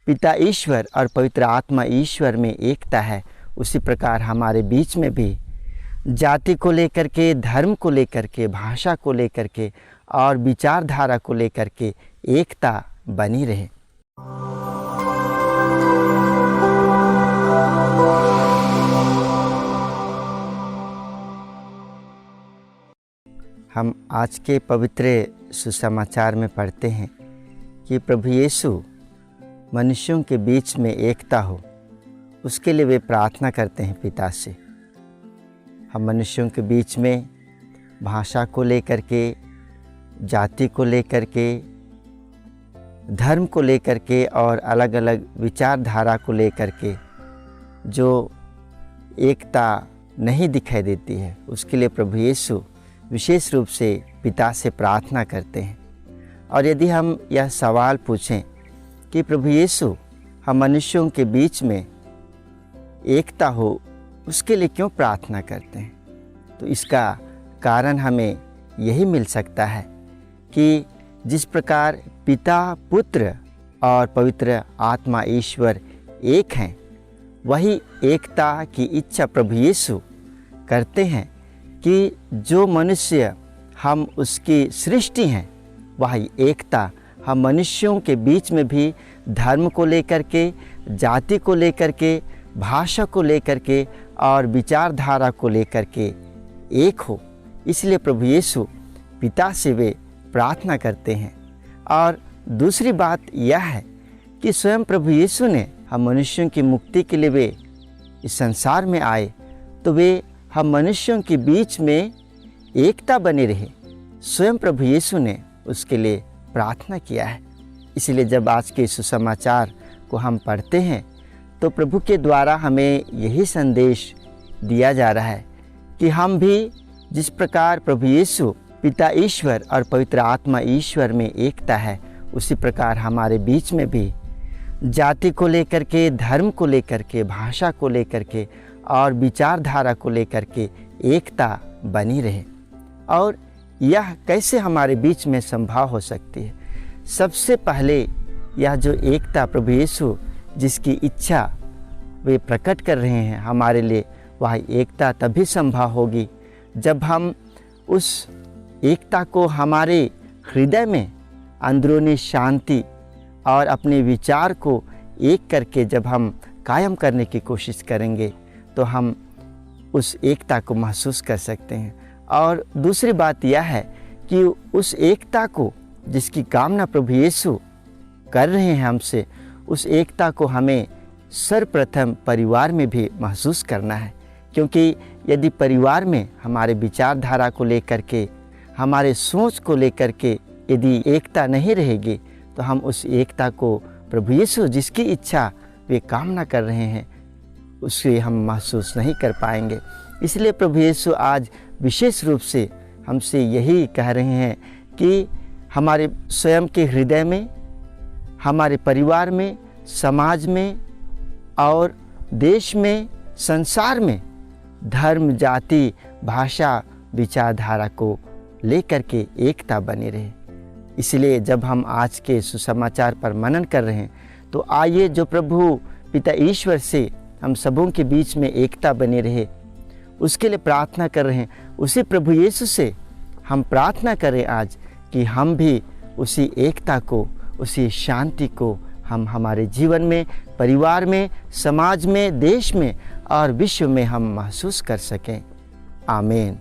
पिता ईश्वर और पवित्र आत्मा ईश्वर में एकता है, उसी प्रकार हमारे बीच में भी जाति को लेकर के, धर्म को लेकर के, भाषा को लेकर के और विचारधारा को लेकर के एकता बनी रहे। हम आज के पवित्र सुसमाचार में पढ़ते हैं कि प्रभु यीशु मनुष्यों के बीच में एकता हो, उसके लिए वे प्रार्थना करते हैं पिता से। हम मनुष्यों के बीच में भाषा को लेकर के, जाति को लेकर के, धर्म को लेकर के और अलग अलग विचारधारा को लेकर के जो एकता नहीं दिखाई देती है, उसके लिए प्रभु यीशु विशेष रूप से पिता से प्रार्थना करते हैं। और यदि हम यह सवाल पूछें कि प्रभु यीशु हम मनुष्यों के बीच में एकता हो, उसके लिए क्यों प्रार्थना करते हैं, तो इसका कारण हमें यही मिल सकता है कि जिस प्रकार पिता, पुत्र और पवित्र आत्मा ईश्वर एक हैं, वही एकता की इच्छा प्रभु यीशु करते हैं कि जो मनुष्य हम उसकी सृष्टि हैं, वही एकता हम मनुष्यों के बीच में भी धर्म को लेकर के, जाति को लेकर के, भाषा को लेकर के और विचारधारा को लेकर के एक हो। इसलिए प्रभु यीशु पिता से वे प्रार्थना करते हैं। और दूसरी बात यह है कि स्वयं प्रभु यीशु ने हम मनुष्यों की मुक्ति के लिए वे इस संसार में आए, तो वे हम मनुष्यों के बीच में एकता बने रहे। स्वयं प्रभु यीशु ने उसके लिए प्रार्थना किया है। इसलिए जब आज के सुसमाचार को हम पढ़ते हैं तो प्रभु के द्वारा हमें यही संदेश दिया जा रहा है कि हम भी जिस प्रकार प्रभु यीशु पिता ईश्वर और पवित्र आत्मा ईश्वर में एकता है, उसी प्रकार हमारे बीच में भी जाति को लेकर के, धर्म को लेकर के, भाषा को लेकर के और विचारधारा को लेकर के एकता बनी रहे। और यह कैसे हमारे बीच में संभव हो सकती है? सबसे पहले यह जो एकता प्रभु यीशु जिसकी इच्छा वे प्रकट कर रहे हैं हमारे लिए, वह एकता तभी संभव होगी जब हम उस एकता को हमारे हृदय में अंदरूनी शांति और अपने विचार को एक करके जब हम कायम करने की कोशिश करेंगे, तो हम उस एकता को महसूस कर सकते हैं। और दूसरी बात यह है कि उस एकता को जिसकी कामना प्रभु यीशु कर रहे हैं हमसे, उस एकता को हमें सर्वप्रथम परिवार में भी महसूस करना है। क्योंकि यदि परिवार में हमारे विचारधारा को लेकर के, हमारे सोच को लेकर के यदि एकता नहीं रहेगी, तो हम उस एकता को प्रभु यीशु जिसकी इच्छा वे कामना कर रहे हैं, उसे हम महसूस नहीं कर पाएंगे। इसलिए प्रभु यीशु आज विशेष रूप से हमसे यही कह रहे हैं कि हमारे स्वयं के हृदय में, हमारे परिवार में, समाज में और देश में, संसार में धर्म, जाति, भाषा, विचारधारा को लेकर के एकता बनी रहे। इसलिए जब हम आज के सुसमाचार पर मनन कर रहे हैं, तो आइए जो प्रभु पिता ईश्वर से हम सबों के बीच में एकता बनी रहे, उसके लिए प्रार्थना कर रहे हैं। उसी प्रभु यीशु से हम प्रार्थना करें आज कि हम भी उसी एकता को, उसी शांति को हम हमारे जीवन में, परिवार में, समाज में, देश में और विश्व में हम महसूस कर सकें। आमीन।